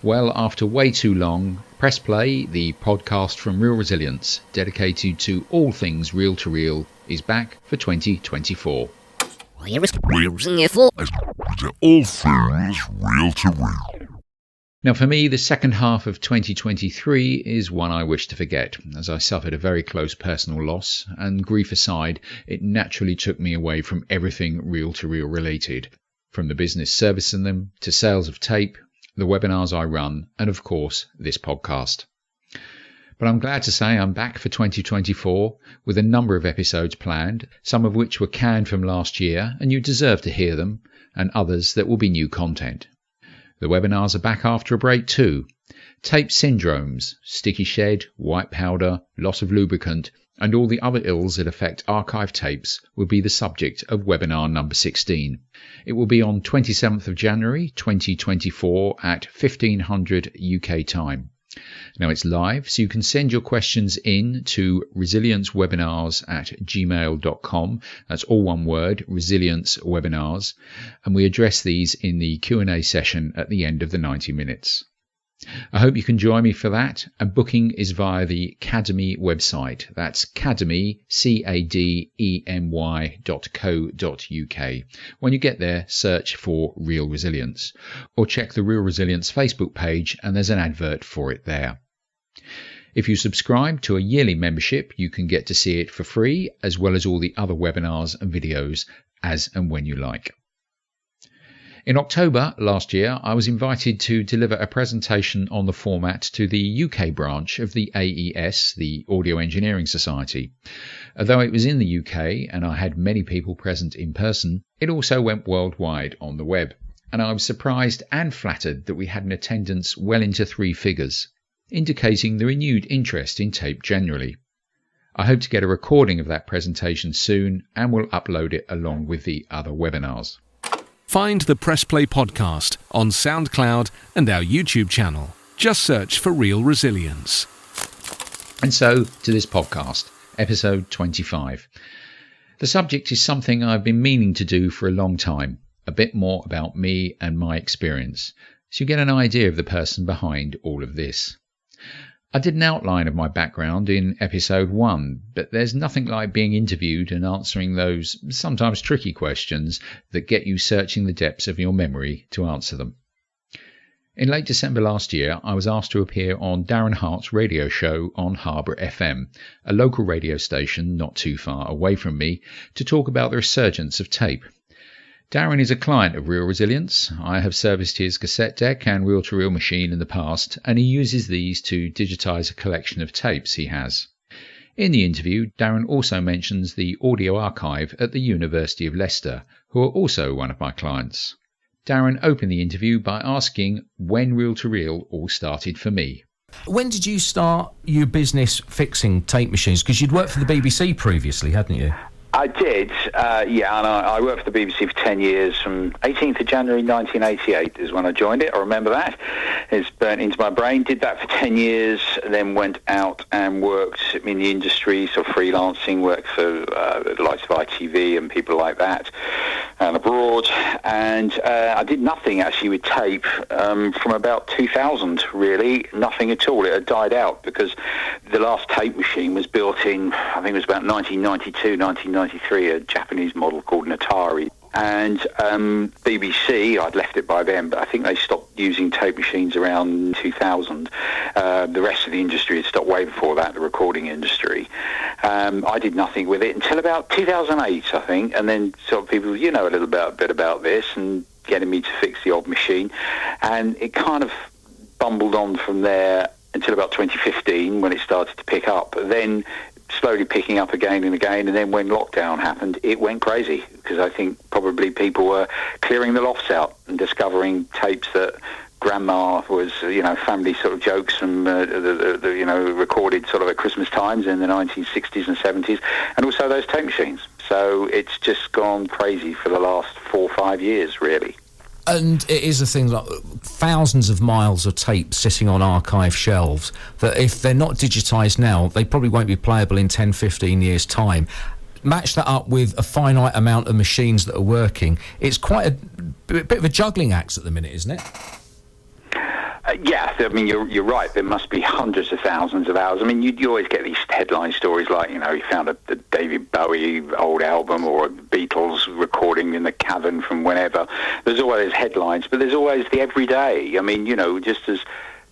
Well, after way too long, Press Play, the podcast from Real Resilience, dedicated to all things reel to reel, is back for 2024. All things reel to reel. Now, for me, the second half of 2023 is one I wish to forget, as I suffered a very close personal loss, and grief aside, it naturally took me away from everything reel to reel related, from the business servicing them to sales of tape, the webinars I run, and of course, this podcast. But I'm glad to say I'm back for 2024 with a number of episodes planned, some of which were canned from last year, and you deserve to hear them, and others that will be new content. The webinars are back after a break too. Tape syndromes, sticky shed, white powder, loss of lubricant, and all the other ills that affect archive tapes will be the subject of webinar number 16. It will be on 27th of January 2024 at 1500 UK time. Now it's live, so you can send your questions in to resiliencewebinars@gmail.com. That's all one word, resiliencewebinars, and we address these in the Q&A session at the end of the 90 minutes. I hope you can join me for that, and booking is via the Cademy website. That's Cademy, cademy.co.uk. When you get there, search for Real Resilience, or check the Real Resilience Facebook page, and there's an advert for it there. If you subscribe to a yearly membership, you can get to see it for free, as well as all the other webinars and videos as and when you like. In October last year, I was invited to deliver a presentation on the format to the UK branch of the AES, the Audio Engineering Society. Although it was in the UK and I had many people present in person, it also went worldwide on the web, and I was surprised and flattered that we had an attendance well into 3 figures, indicating the renewed interest in tape generally. I hope to get a recording of that presentation soon and will upload it along with the other webinars. Find the Press Play podcast on SoundCloud and our YouTube channel. Just search for Real Resilience. And so to this podcast, episode 25. The subject is something I've been meaning to do for a long time, a bit more about me and my experience, so you get an idea of the person behind all of this. I did an outline of my background in episode 1, but there's nothing like being interviewed and answering those sometimes tricky questions that get you searching the depths of your memory to answer them. In late December last year, I was asked to appear on Darren Harte's radio show on Harborough FM, a local radio station not too far away from me, to talk about the resurgence of tape. Darren is a client of Real Resilience. I have serviced his cassette deck and reel-to-reel machine in the past, and he uses these to digitise a collection of tapes he has. In the interview, Darren also mentions the audio archive at the University of Leicester, who are also one of my clients. Darren opened the interview by asking when reel-to-reel all started for me. When did you start your business fixing tape machines? Because you'd worked for the BBC previously, hadn't you? I did, and I worked for the BBC for 10 years. From 18th of January 1988 is when I joined it. I remember that. It's burnt into my brain. Did that for 10 years, then went out and worked in the industry, sort of freelancing, worked for the likes of ITV and people like that, and abroad. And I did nothing actually with tape from about 2000, really. Nothing at all. It had died out because the last tape machine was built in, I think it was about 1992, 1993, a Japanese model called an Atari. And BBC, I'd left it by then, but I think they stopped using tape machines around 2000. The rest of the industry had stopped way before that, the recording industry. I did nothing with it until about 2008, I think, and then sort of people, a little bit about this and getting me to fix the old machine. And it kind of bumbled on from there until about 2015 when it started to pick up. Then slowly picking up again and again, and then when lockdown happened, it went crazy, because I think probably people were clearing the lofts out and discovering tapes that grandma was, family sort of jokes from, recorded sort of at Christmas times in the 1960s and 70s, and also those tape machines. So it's just gone crazy for the last 4 or 5 years, really. And it is a thing like thousands of miles of tape sitting on archive shelves that if they're not digitised now, they probably won't be playable in 10, 15 years' time. Match that up with a finite amount of machines that are working. It's quite a bit of a juggling act at the minute, isn't it? Yeah, I mean, you're right. There must be hundreds of thousands of hours. I mean, you always get these headline stories like, you found a David Bowie old album or a Beatles recording in the cavern from whenever. There's always headlines, but there's always the everyday. I mean, just as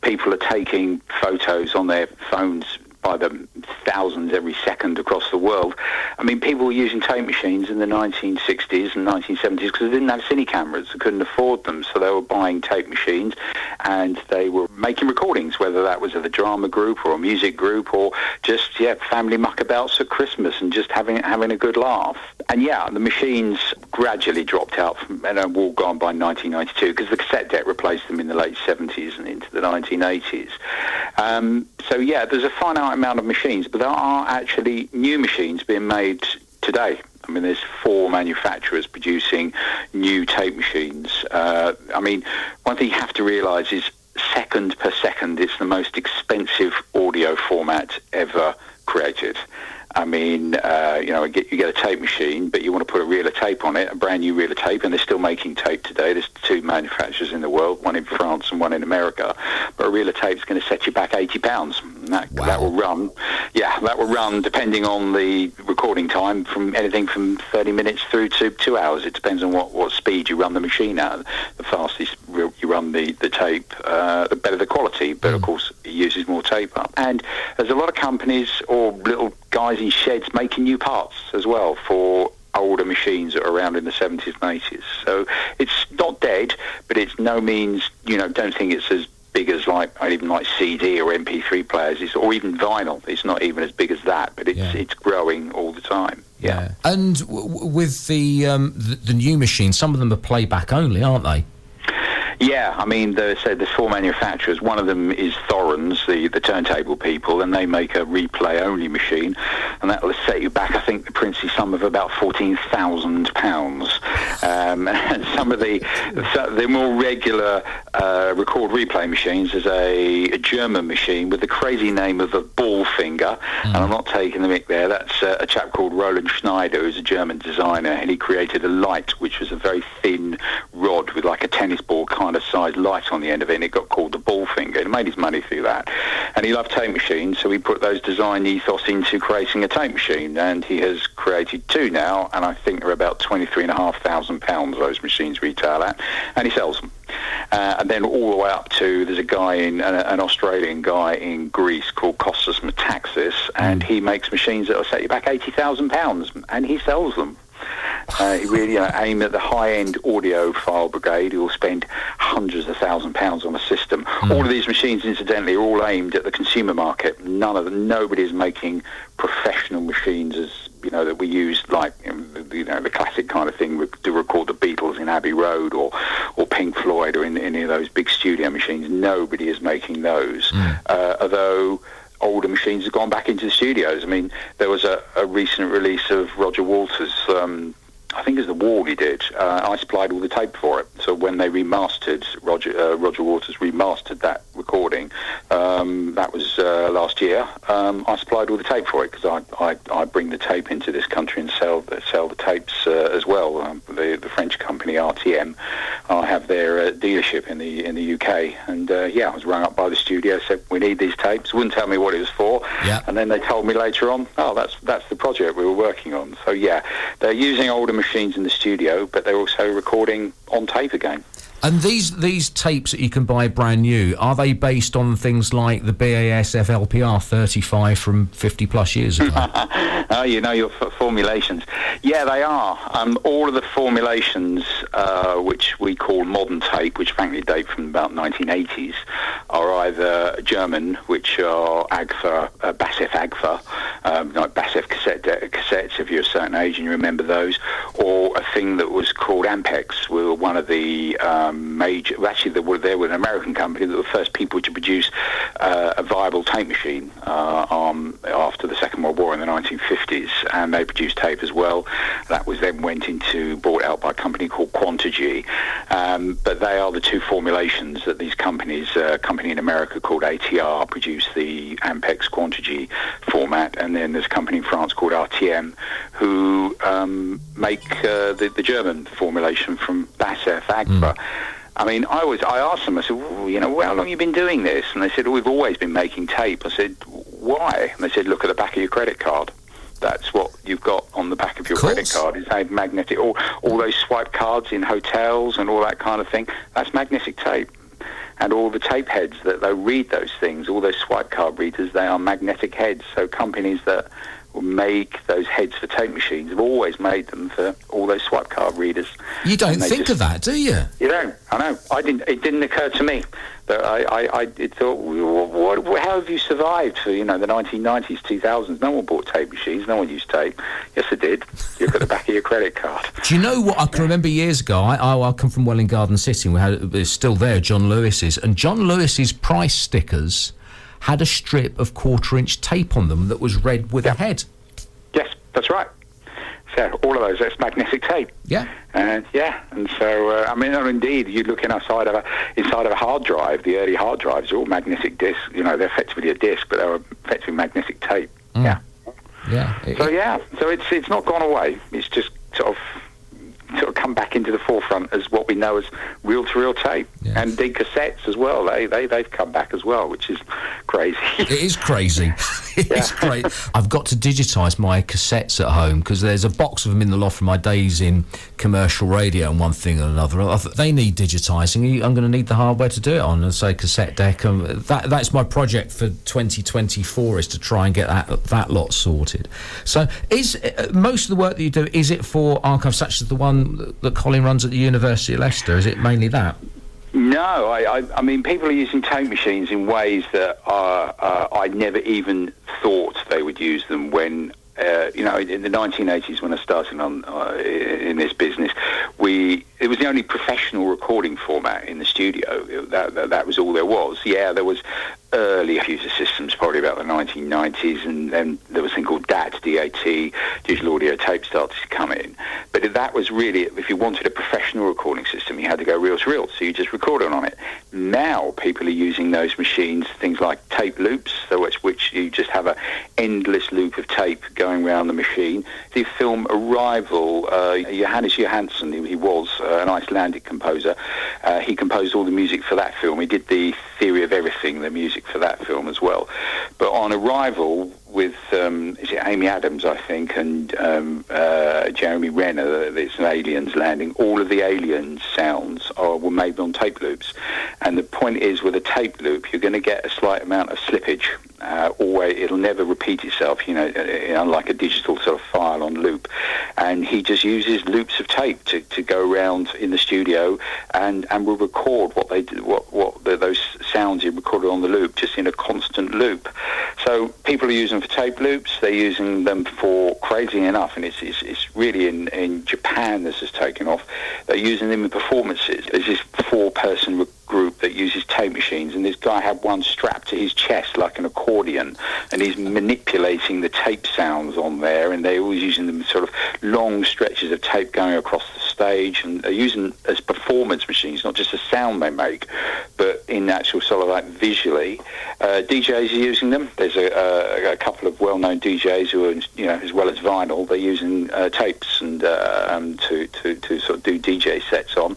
people are taking photos on their phones by the thousands every second across the world. I mean, people were using tape machines in the 1960s and 1970s because they didn't have cine cameras. They couldn't afford them, so they were buying tape machines and they were making recordings, whether that was of a drama group or a music group or just, family muckabouts at Christmas and just having a good laugh. And, the machines gradually dropped out and were all gone by 1992 because the cassette deck replaced them in the late 70s and into the 1980s. There's a finite amount of machines, but there are actually new machines being made today. I mean, there's 4 manufacturers producing new tape machines. One thing you have to realise is second per second, it's the most expensive audio format ever created. I mean, you get a tape machine, but you want to put a reel of tape on it, a brand new reel of tape, and they're still making tape today. There's 2 manufacturers in the world, one in France and one in America. But a reel of tape is going to set you back £80. That will run, depending on the recording time, from anything from 30 minutes through to 2 hours. It depends on what speed you run the machine at. The fastest you run the tape, the better the quality, but of course it uses more tape up. And there's a lot of companies or little guys in sheds making new parts as well for older machines that are around in the 70s and 80s. So it's not dead, but it's no means, don't think it's as big as even like CD or MP3 players, or even vinyl. It's not even as big as that, but it's growing all the time. Yeah. And with the new machines, some of them are playback only, aren't they? Yeah, I mean, there's 4 manufacturers. One of them is Thorens, the turntable people, and they make a replay-only machine, and that will set you back, I think, the princely sum of about £14,000. And some of the more regular record replay machines is a German machine with the crazy name of the ball finger, and I'm not taking the mick there. That's a chap called Roland Schneider, who's a German designer, and he created a light, which was a very thin rod with like a tennis ball kind of size light on the end of it, and it got called the ball finger. He made his money through that, and he loved tape machines, so he put those design ethos into creating a tape machine, and he has created 2 now, and I think they're about £23,500 those machines retail at, and he sells them. And then all the way up to, there's a guy an Australian guy in Greece called Kostas Metaxas, and he makes machines that will set you back £80,000, and he sells them. He really aim at the high-end audiophile brigade who will spend hundreds of £1,000s on a system. All of these machines, incidentally, are all aimed at the consumer market. Nobody is making professional machines as that we use, like the classic kind of thing to record the Beatles in Abbey Road or Pink Floyd or in any of those big studio machines. Nobody is making those, although older machines have gone back into the studios. I mean, there was a recent release of Roger Waters', I think it's The Wall he did. I supplied all the tape for it. So when they remastered, Roger Waters remastered that recording, that was last year, I supplied all the tape for it because I bring the tape into this country and sell the tapes as well. The French company RTM, I have their dealership in the UK, and I was rung up by the studio, said we need these tapes, wouldn't tell me what it was for, and then they told me later on, that's the project we were working on. So they're using older machines in the studio, but they're also recording on tape again. And these tapes that you can buy brand new, are they based on things like the BASF LPR 35 from 50 plus years ago? Oh, your formulations. Yeah, they are. All of the formulations, which we call modern tape, which frankly date from about 1980s, are either German, which are AGFA, BASF AGFA, like BASF cassettes, if you're a certain age and you remember those, or a thing that was called Ampex, were one of the major, actually they were an American company that were the first people to produce a viable tape machine after the Second World War in the 1950s, and they produced tape as well. That was then bought out by a company called Quantigy, but they are the 2 formulations that these companies, a company in America called ATR produced the Ampex Quantigy format, and then there's a company in France called RTM who make the German formulation from BASF AGFA. I mean, I asked them, I said, well, you know, well, how long have you been doing this? And they said, oh, we've always been making tape. I said, why? And they said, look at the back of your credit card. That's what you've got on the back of your credit card. It's a magnetic, all those swipe cards in hotels and all that kind of thing. That's magnetic tape. And all the tape heads that they read those things, all those swipe card readers, they are magnetic heads. So companies that make those heads for tape machines have always made them for all those swipe card readers. You don't think of that, do you? You don't. I know. It didn't occur to me. But I thought, how have you survived for, the 1990s, 2000s? No one bought tape machines. No one used tape. Yes, they did. Look at the back of your credit card. Do you know what I can remember years ago? I come from Welwyn Garden City. It's still there, John Lewis's. And John Lewis's price stickers had a strip of 1/4-inch tape on them that was red with a head. Yes, that's right. So all of those, that's magnetic tape. Yeah. And so indeed, you look inside of a hard drive. The early hard drives are all magnetic discs. They're effectively a disc, but they're effectively magnetic tape. Yeah. So it's not gone away. It's just sort of come back into the forefront as what we know as reel-to-reel tape. Yeah. And the cassettes as well. They've come back as well, which is crazy. It is crazy. It's great. I've got to digitise my cassettes at home because there's a box of them in the loft from my days in commercial radio and one thing and another. They need digitising. I'm going to need the hardware to do it on, say, cassette deck. That's my project for 2024 is to try and get that lot sorted. So is most of the work that you do, is it for archives such as the one that Colin runs at the University of Leicester? Is it mainly that? No, I mean, people are using tape machines in ways that I never even thought they would use them when, in the 1980s when I started in this business, it was the only professional recording format in the studio. That was all there was. Yeah, there was early computer systems, probably about the 1990s, and then there was a thing called DAT, D-A-T, digital audio tape started to come in. But that was really, if you wanted a professional recording system, you had to go reel-to-reel, so you just recorded on it. Now people are using those machines, things like tape loops, which you just have an endless loop of tape going around the machine. The film Arrival, Johannes Johansson, he was an Icelandic composer. He composed all the music for that film. He did the Theory of Everything, the music for that film as well. But on Arrival with is it Amy Adams, I think, and Jeremy Renner, it's aliens landing. All of the alien sounds were made on tape loops, and the point is, with a tape loop, you're going to get a slight amount of slippage. It'll never repeat itself, unlike a digital sort of file on loop. And he just uses loops of tape to go around in the studio and will record what they did, those sounds he recorded on the loop, just in a constant loop. So people are using them for tape loops. They're using them for, crazy enough, and it's really in Japan this has taken off. They're using them in performances. There's this 4-person group that uses tape machines, and this guy had one strapped to his chest like an accordion, and he's manipulating the tape sounds on there, and they're always using them sort of long stretches of tape going across the stage, and they're using as performance machines, not just a sound they make, but in actual sort of like visually. DJs are using them. There's a couple of well-known DJs who are, as well as vinyl, they're using tapes and to sort of do DJ sets on,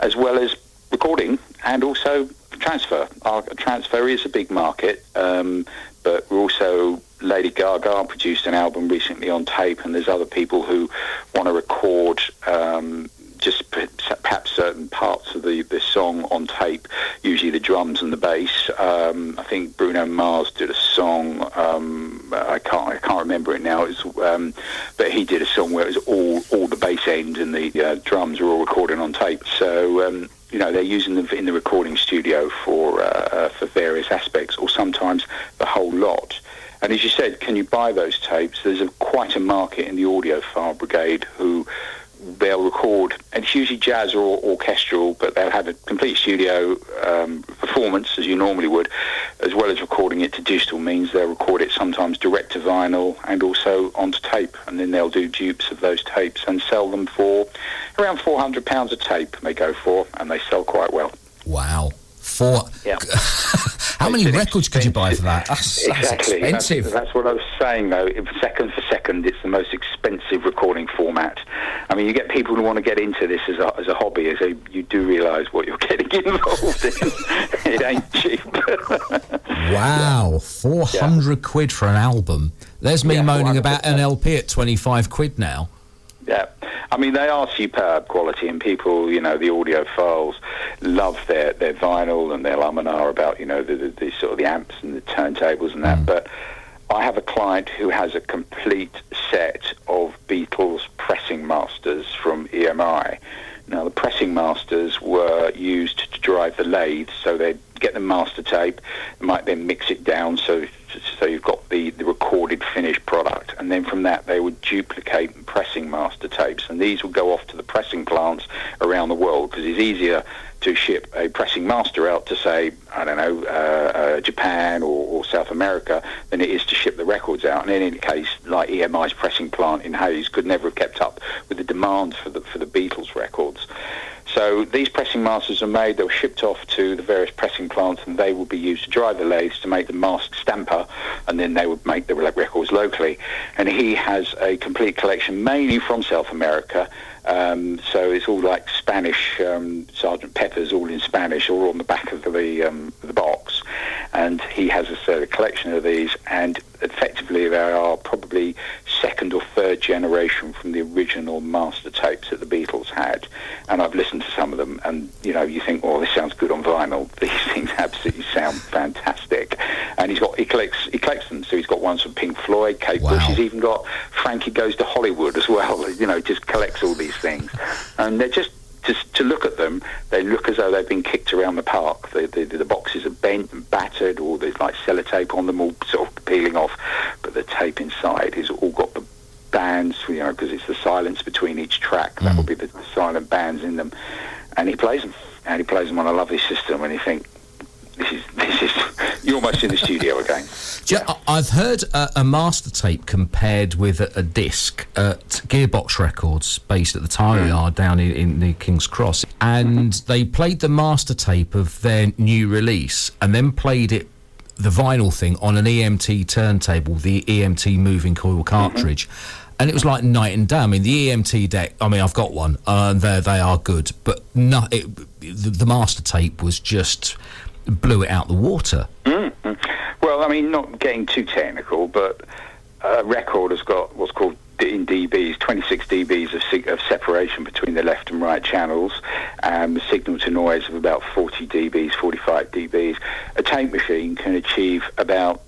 as well as recording and also transfer. Transfer is a big market, but we're also, Lady Gaga produced an album recently on tape, and there's other people who want to record just perhaps certain parts of the song on tape, usually the drums and the bass. I think Bruno Mars did a song, I can't remember it now, but he did a song where it was all the bass end and the drums were all recorded on tape. So they're using them in the recording studio for various aspects, or sometimes the whole lot. And as you said, can you buy those tapes? There's quite a market in the audiophile brigade who they'll record, and it's usually jazz or orchestral, but they'll have a complete studio performance as you normally would, as well as recording it to digital means. They'll record it sometimes direct to vinyl and also onto tape, and then they'll do dupes of those tapes and sell them for around £400 a tape they go for, and they sell quite well. Wow. How many records could you buy for that? That's Exactly. expensive. That's what I was saying, though. Second for second, it's the most expensive recording format. I mean, you get people who want to get into this as a hobby, so you do realise what you're getting involved in. It ain't cheap. Wow, 400 quid for an album. There's me moaning about an LP at 25 quid now. Yeah. I mean, they are superb quality, and people, the audiophiles love their vinyl, and they'll about, the sort of the amps and the turntables and that. But I have a client who has a complete set of Beatles pressing masters from EMI. Now, the pressing masters were used to drive the lathe, so they'd get the master tape, they might then mix it down so you've got the recorded finished product, and then from that they would duplicate pressing master tapes, and these would go off to the pressing plants around the world, because it's easier to ship a pressing master out to, say, Japan or South America than it is to ship the records out. And in any case, like EMI's pressing plant in Hayes could never have kept up with the demand for the Beatles records. So these pressing masters are made, they were shipped off to the various pressing plants, and they would be used to drive the lathes to make the mask stamper, and then they would make the records locally. And he has a complete collection, mainly from South America. So it's all like Spanish, Sgt. Pepper's, all in Spanish, all on the back of the box. And he has a collection of these, and effectively they are probably second or third generation from the original master tapes that the Beatles had. And I've listened to some of them, and you think, oh, this sounds good on vinyl. These things absolutely sound fantastic. And he collects them. So he's got ones from Pink Floyd, Kate Bush. He's even got Frankie Goes to Hollywood as well. Just collects all these things, and they're just to look at them, they look as though they've been kicked around the park. The boxes are bent and battered, or there's like sellotape on them, all sort of peeling off, but the tape inside has all got the bands, because it's the silence between each track. That will be the silent bands in them, and he plays them on a lovely system, and you think, this is you're almost in the studio again. I've heard a master tape compared with a disc at Gearbox Records, based at the Tyre Yard down in the King's Cross, and they played the master tape of their new release and then played it, the vinyl thing, on an EMT turntable, the EMT moving coil cartridge. And it was like night and day. I mean, the EMT deck, I've got one, and they are good, but the master tape was just blew it out the water. Well, I mean, not getting too technical, but a record has got what's called, in dBs, 26 dBs of separation between the left and right channels, the signal to noise of about 40 dBs, 45 dBs. A tape machine can achieve about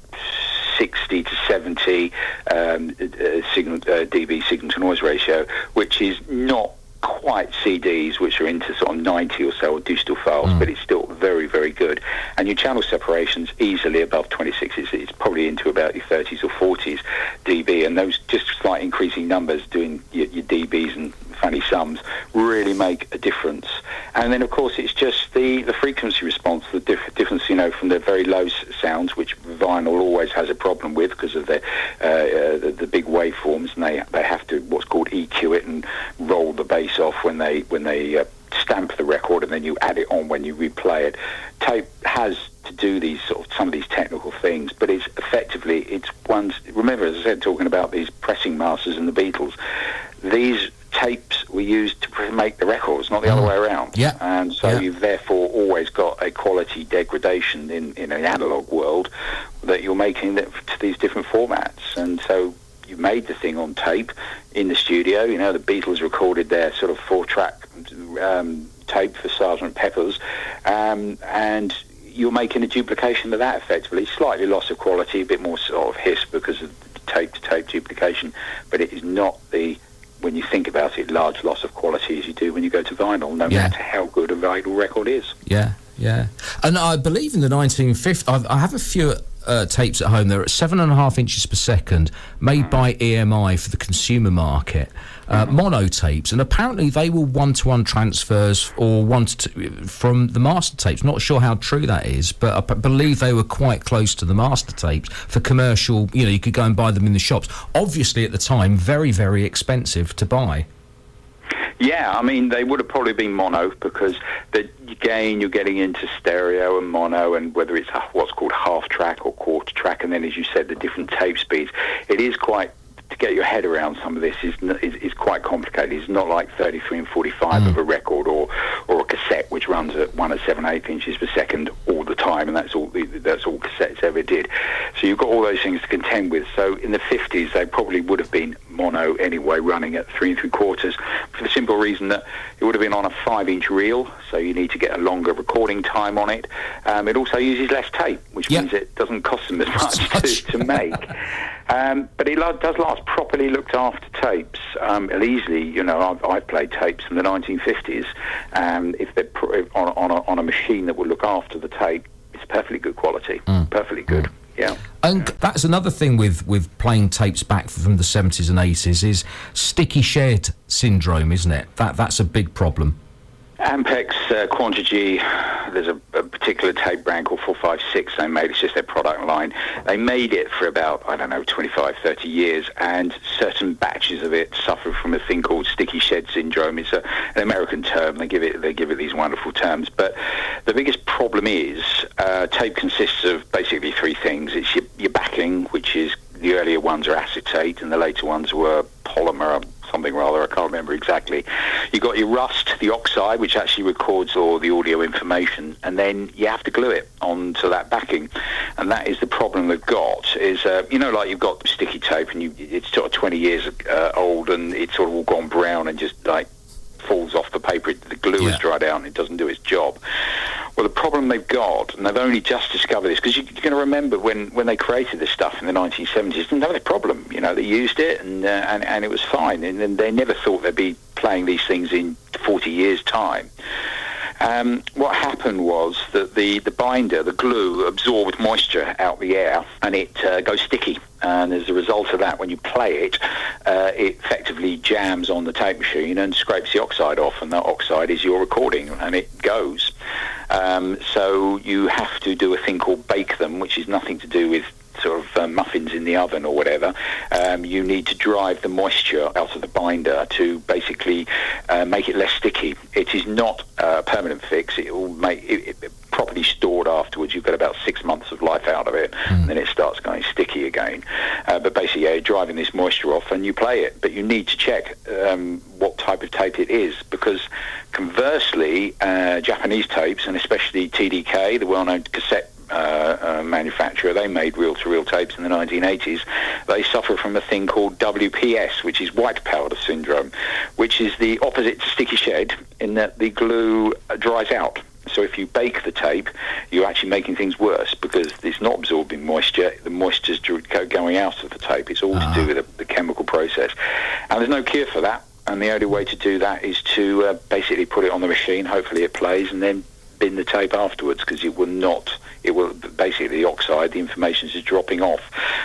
60 to 70 dB signal to noise ratio, which is not quite CDs, which are into sort of 90 or so, or digital files, but it's still very, very good. And your channel separation's easily above 26. It's probably into about your 30s or 40s dB, and those just slight increasing numbers, doing your dBs and funny sums, really make a difference. And then, of course, it's just the frequency response, the difference, from the very low sounds, which vinyl always has a problem with because of the big waveforms, and they have to what's called EQ it and roll the bass off when they stamp the record, and then you add it on when you replay it. Tape has to do some of these technical things, but it's ones. Remember, as I said, talking about these pressing masters and the Beatles, these tapes were used to make the records, not the other way around. Yeah. And so you've therefore always got a quality degradation in an analog world that you're making to these different formats. And so you made the thing on tape in the studio. The Beatles recorded their sort of 4-track tape for Sgt. Pepper's, and you're making a duplication of that effectively. Slightly loss of quality, a bit more sort of hiss because of the tape-to-tape duplication, but it is not when you think about it, large loss of quality as you do when you go to vinyl, no matter how good a vinyl record is. Yeah. And I believe in the 1950s, I have a few tapes at home. They're at 7.5 inches per second, made by EMI for the consumer market, mono tapes, and apparently they were one-to-one transfers or from the master tapes. Not sure how true that is, but I believe they were quite close to the master tapes for commercial. You could go and buy them in the shops. Obviously, at the time, very, very expensive to buy. Yeah, I mean, they would have probably been mono, because again, you're getting into stereo and mono, and whether it's what's called half track or quarter track, and then, as you said, the different tape speeds. It is quite, to get your head around some of this is quite complicated. It's not like 33 and 45 of a record or a cassette, which runs at 1 7/8 inches per second all the time, and that's all cassettes ever did. So you've got all those things to contend with. So in the 50s, they probably would have been mono anyway, running at 3 3/4, for the simple reason that it would have been on a 5-inch reel, so you need to get a longer recording time on it. It also uses less tape, which means it doesn't cost them as much to make. But it does last. Properly looked after tapes. Easily, I've played tapes from the 1950s, and if they're on a machine that will look after the tape, it's perfectly good quality. Perfectly good. Yeah. And that's another thing with playing tapes back from the 70s and 80s is sticky shed syndrome, isn't it? That's a big problem. Ampex, Quantity, there's a particular tape brand called 456 they made. It's just their product line. They made it for about, 25, 30 years, and certain batches of it suffer from a thing called sticky shed syndrome. It's an American term. They give it these wonderful terms. But the biggest problem is tape consists of basically three things. It's your backing, which is, the earlier ones are acetate, and the later ones were polymer, something rather, I can't remember exactly. You got your rust, the oxide, which actually records all the audio information, and then you have to glue it onto that backing. And that is the problem they've got, is, like you've got sticky tape, and it's sort of 20 years old, and it's sort of all gone brown and just, like, falls off the paper. The glue has dried out and it doesn't do its job. Well, the problem they've got, and they've only just discovered this, because you're going to remember when they created this stuff in the 1970s, they didn't have a problem. They used it and it was fine. And then they never thought they'd be playing these things in 40 years' time. What happened was that the binder, the glue, absorbed moisture out the air, and it goes sticky. And as a result of that, when you play it, it effectively jams on the tape machine and scrapes the oxide off, and that oxide is your recording, and it goes. So you have to do a thing called bake them, which is nothing to do with sort of muffins in the oven or whatever. You need to drive the moisture out of the binder to basically make it less sticky. It is not a permanent fix. It will make it properly stored afterwards. You've got about 6 months of life out of it, and then it starts going sticky again. But basically, you're driving this moisture off and you play it. But you need to check what type of tape it is, because conversely, Japanese tapes, and especially TDK, the well-known cassette manufacturer, they made reel-to-reel tapes in the 1980s. They suffer from a thing called WPS, which is white powder syndrome, which is the opposite to sticky shed, in that the glue dries out. So if you bake the tape, you're actually making things worse, because it's not absorbing moisture. The moisture's going out of the tape. It's all to do with the chemical process. And there's no cure for that. And the only way to do that is to basically put it on the machine, hopefully it plays, and then bin the tape afterwards, because it will basically, the oxide, the information is dropping off.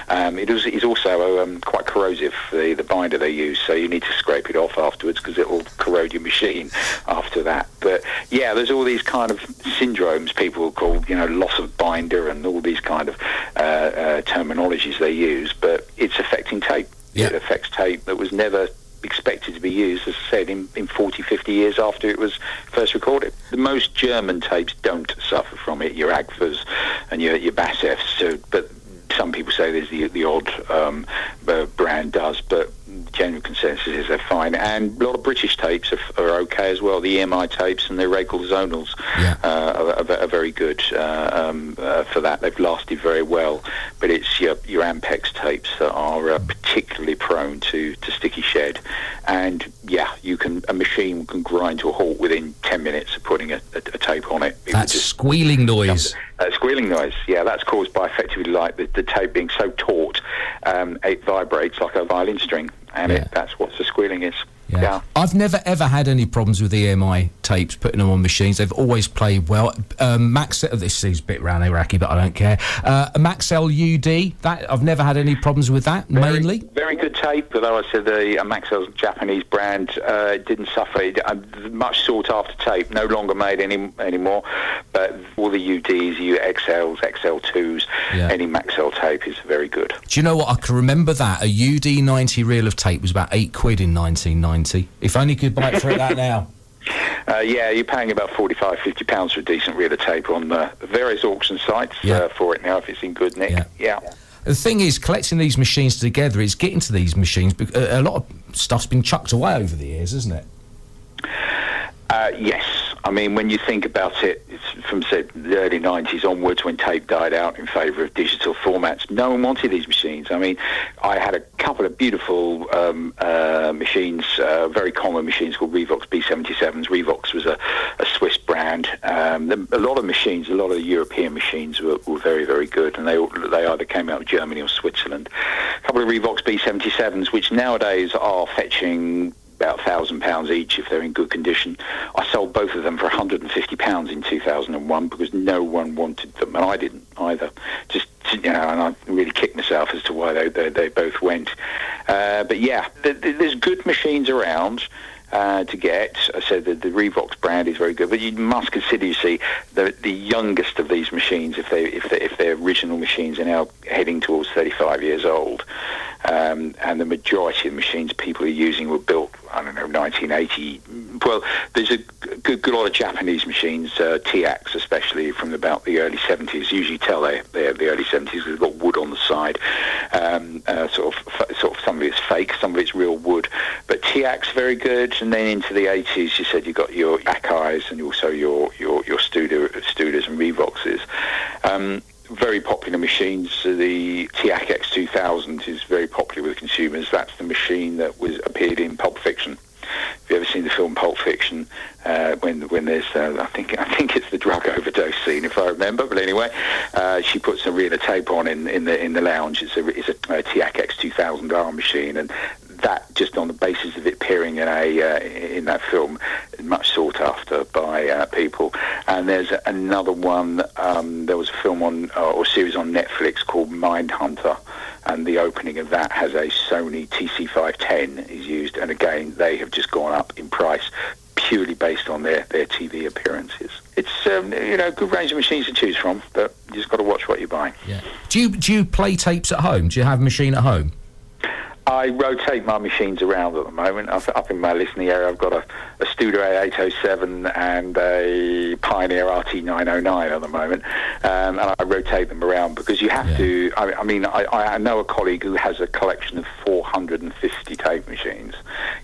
It is also quite corrosive, the binder they use, so you need to scrape it off afterwards, because it will corrode your machine after that. But yeah, there's all these kind of syndromes people call, loss of binder, and all these kind of terminologies they use, but it's affecting tape. Yeah. It affects tape that was never expected to be used, as I said, in 40, 50 years after it was first recorded. The most German tapes don't suffer from it, your Agfas and your Bassfs, but some people say there's the odd brand does, but general consensus is they're fine. And a lot of British tapes are okay as well. The EMI tapes and the Regal zonals are very good for that. They've lasted very well. But it's your Ampex tapes that are particularly prone to sticky shed. And a machine can grind to a halt within 10 minutes of putting a tape on it. That squealing noise. Squealing noise, that's caused by effectively like the tape being so taut, it vibrates like a violin string, and that's what the squealing is. Yeah. I've never ever had any problems with EMI tapes, putting them on machines. They've always played well. This is a bit round Iraqi, but I don't care. Maxell UD, that I've never had any problems with that. Mainly very good tape. Although I said the Maxell's Japanese brand didn't suffer. Much sought after tape, no longer made anymore. But all the UDs, XLs, XL2s, any Maxell tape is very good. Do you know what? I can remember that a UD 90 reel of tape was about £8 in 1990. £11.90. If only you could buy it for that now. Yeah, you're paying about £45-50 for a decent reel of tape on various auction sites for it now, if it's in good nick. Yeah. The thing is, collecting these machines together is getting to these machines. A lot of stuff's been chucked away over the years, isn't it? Yes. I mean, when you think about it, it's from, say, the early 90s onwards, when tape died out in favour of digital formats, no one wanted these machines. I mean, I had a couple of beautiful machines, very common machines called Revox B77s. Revox was a Swiss brand. A lot of machines, a lot of the European machines were very, very good, and they either came out of Germany or Switzerland. A couple of Revox B77s, which nowadays are fetching about £1,000 each if they're in good condition. I sold both of them for £150 in 2001 because no one wanted them, and I didn't either. Just, and I really kicked myself as to why they both went. But yeah, there's good machines around to get. I said that the Revox brand is very good, but you must consider, you see, the youngest of these machines, if they're original machines, are now heading towards 35 years old. And the majority of the machines people are using were built, 1980. Well, there's a good lot of Japanese machines, TIACs especially, from about the early 70s. Usually tell they're the early 70s because they've got wood on the side. Sort of some of it's fake, some of it's real wood. But TIACs very good. And then into the 80s, you said you got your Akai's and also your Studas and Revoxes. Very popular machines. The TIAC X2000 is very popular with consumers. That's the machine that appeared in Pulp Fiction. Have you ever seen the film Pulp Fiction? When there's, I think it's the drug overdose scene, if I remember. But anyway, she puts a reel of tape on in the lounge. It's a TIAC X2000R machine, and that, just on the basis of it appearing in that film, is much sought after by people. And there's another one. There was a film or series on Netflix called Mindhunter, and the opening of that has a Sony TC510 is used, and again they have just gone up in price purely based on their TV appearances. It's good range of machines to choose from, but you just got to watch what you buy. Yeah. Do you play tapes at home? Do you have a machine at home? I rotate my machines around at the moment. Up in my listening area, I've got a Studer A807 and a Pioneer RT909 at the moment, and I rotate them around because you have to. I know a colleague who has a collection of 450 tape machines.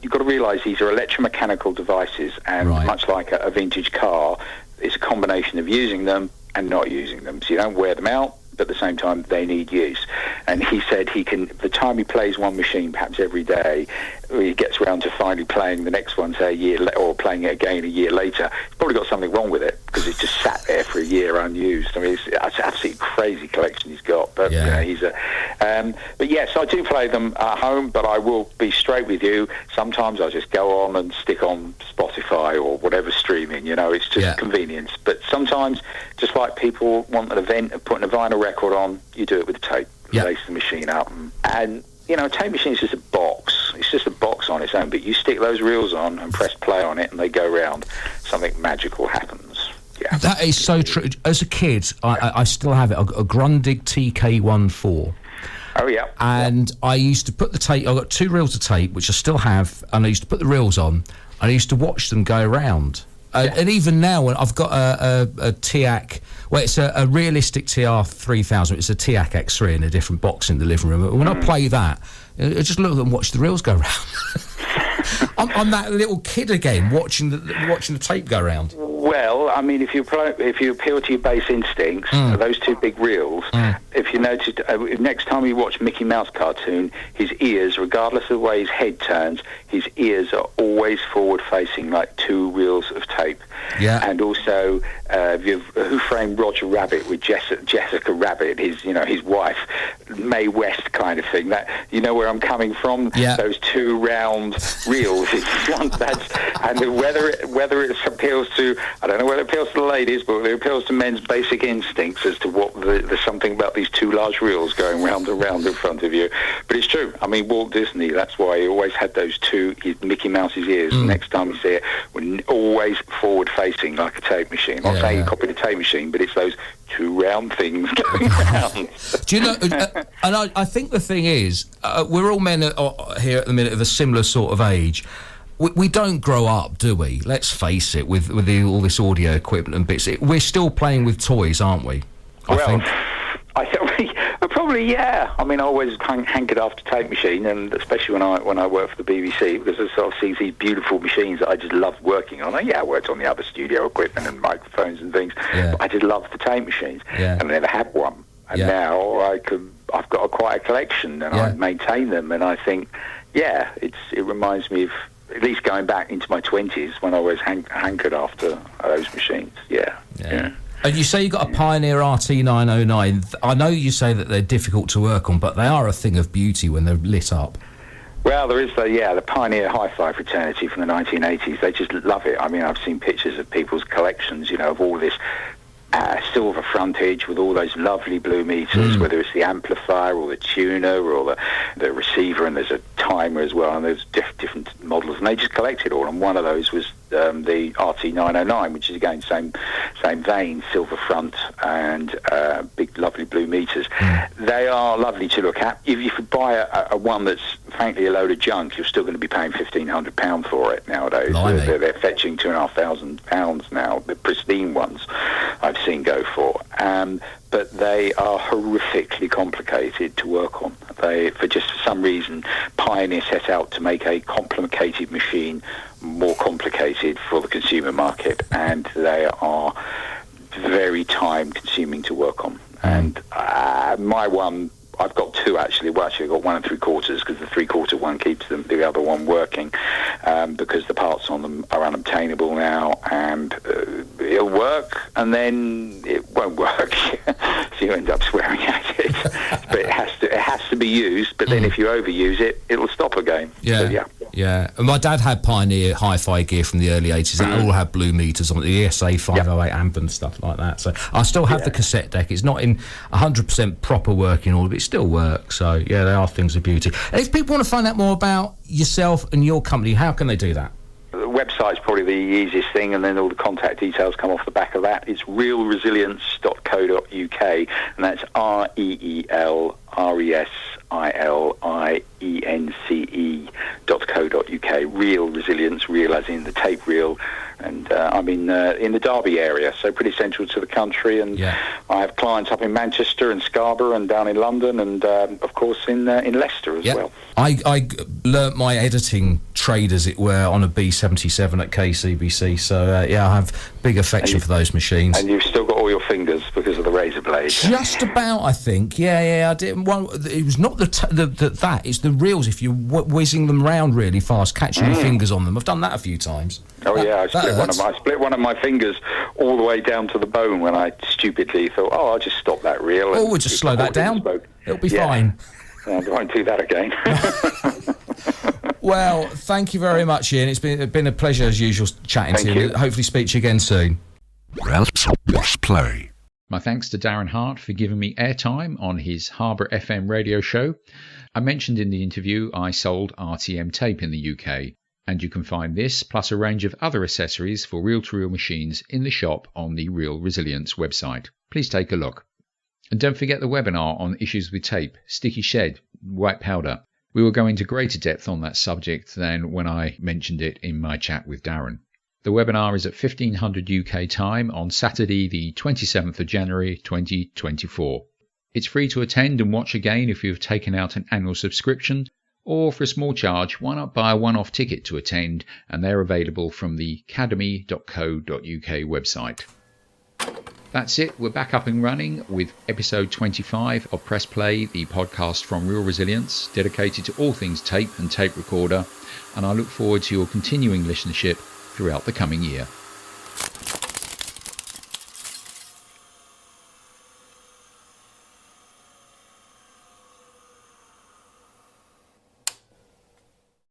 You've got to realise these are electromechanical devices, and much like a vintage car, it's a combination of using them and not using them. So you don't wear them out, but at the same time they need use. And he said the time he plays one machine perhaps every day, he gets around to finally playing the next one, say a year or playing it again a year later, he's probably got something wrong with it because it's just sat there for a year unused. I mean, it's an absolutely crazy collection he's got. But but yes, I do play them at home, but I will be straight with you. Sometimes I just go on and stick on Spotify or whatever streaming, it's just convenience. But sometimes, just like people want an event of putting a vinyl record on, you do it with a tape. Lace the machine up, and a tape machine is just a box. It's just a box on its own, but you stick those reels on and press play on it and they go round, something magical happens. Yeah, that is so true. As a kid, I still have it, a Grundig TK14. Oh yeah. And I used to put the tape, I got 2 reels of tape which I still have, and I used to put the reels on and I used to watch them go around. And even now, when I've got a TIAC, well, it's a realistic TR3000. It's a TIAC X3 in a different box in the living room. When I play that, I just look and watch the reels go round. I'm that little kid again, watching the tape go round. Well, I mean, if you appeal to your base instincts, those 2 big reels, if you notice, next time you watch Mickey Mouse cartoon, his ears, regardless of the way his head turns, his ears are always forward-facing, like 2 reels of tape. Yeah. And also, Who Framed Roger Rabbit with Jessica Rabbit, his wife, Mae West kind of thing. That, you know where I'm coming from? Yeah. Those 2 round reels in front. And whether it appeals to, I don't know whether it appeals to the ladies, but it appeals to men's basic instincts as to what there's something about these 2 large reels going round and round in front of you. But it's true. I mean, Walt Disney, that's why he always had those 2 Mickey Mouse's ears. Next time you see it, we're always forward-facing like a tape machine. I'm not saying you copied a tape machine, but it's those 2 round things going round. Do you know, and I think the thing is, we're all men here at the minute of a similar sort of age. We don't grow up, do we? Let's face it, with all this audio equipment and bits. We're still playing with toys, aren't we? I think. Probably, yeah. I mean, I always hankered after tape machine, and especially when I worked for the BBC, because I sort of see these beautiful machines that I just loved working on. I worked on the other studio equipment and microphones and things, but I just loved the tape machines, and I never had one. And now I've got quite a collection, and I maintain them, and I think, it reminds me of at least going back into my 20s when I was hankered after those machines. Yeah. And you say you got a Pioneer RT909. I know you say that they're difficult to work on, but they are a thing of beauty when they're lit up. Well, there is the Pioneer Hi-Fi fraternity from the 1980s. They just love it. I mean, I've seen pictures of people's collections, of all this silver frontage with all those lovely blue meters, whether it's the amplifier or the tuner or the receiver, and there's a timer as well, and there's different models, and they just collect it all. And one of those was the RT909, which is again same vein, silver front and big lovely blue meters. They are lovely to look at. If you could buy a one that's frankly a load of junk, you're still going to be paying £1,500 for it nowadays. They're fetching £2,500 now, the pristine ones I've seen go for. But they are horrifically complicated to work on. For some reason, Pioneer set out to make a complicated machine more complicated for the consumer market, and they are very time-consuming to work on. And my one, I've got two actually. Well, actually, I've got 1 3/4 because the 3/4 one keeps the other one working, because the parts on them are unobtainable now, and it'll work and then it won't work. So you end up swearing at it. But it has to be used. But then if you overuse it, it'll stop again. Yeah. And my dad had Pioneer Hi-Fi gear from the early 80s. That all had blue meters on it, the ESA 508 amp and stuff like that. So I still have the cassette deck. It's not in 100% proper working order, but it still works. So they are things of beauty. And if people want to find out more about yourself and your company, how can they do that? The website's probably the easiest thing, and then all the contact details come off the back of that. It's realresilient.co.uk, and that's REELRESILIENCE.co.uk. Real Resilience, real as in the tape reel. And I'm in the Derby area, so pretty central to the country. And I have clients up in Manchester and Scarborough and down in London, and of course in Leicester as well. I learnt my editing trade, as it were, on a B77 at KCBC. So I have big affection for those machines. And you've still got all your fingers because of the razor blade. Just about, I think. I did. Well, it was not that. It's the reels. If you're whizzing them round really fast, catching your fingers on them. I've done that a few times. I split one of my fingers all the way down to the bone when I stupidly thought, I'll just stop that reel. We'll just slow that down. It'll be fine. I won't do that again. Well, thank you very much, Iain. It's been a pleasure as usual chatting to you. Hopefully speak to you again soon. Press play. My thanks to Darren Harte for giving me airtime on his Harborough FM radio show. I mentioned in the interview I sold RTM tape in the UK, and you can find this plus a range of other accessories for reel-to-reel machines in the shop on the Real Resilience website. Please take a look. And don't forget the webinar on issues with tape, sticky shed, white powder. We will go into greater depth on that subject than when I mentioned it in my chat with Darren. The webinar is at 1500 UK time on Saturday the 27th of January 2024. It's free to attend and watch again if you've taken out an annual subscription, or for a small charge, why not buy a one-off ticket to attend, and they're available from the academy.co.uk website. That's it, we're back up and running with episode 25 of Press Play, the podcast from Real Resilience, dedicated to all things tape and tape recorder, and I look forward to your continuing listenership throughout the coming year.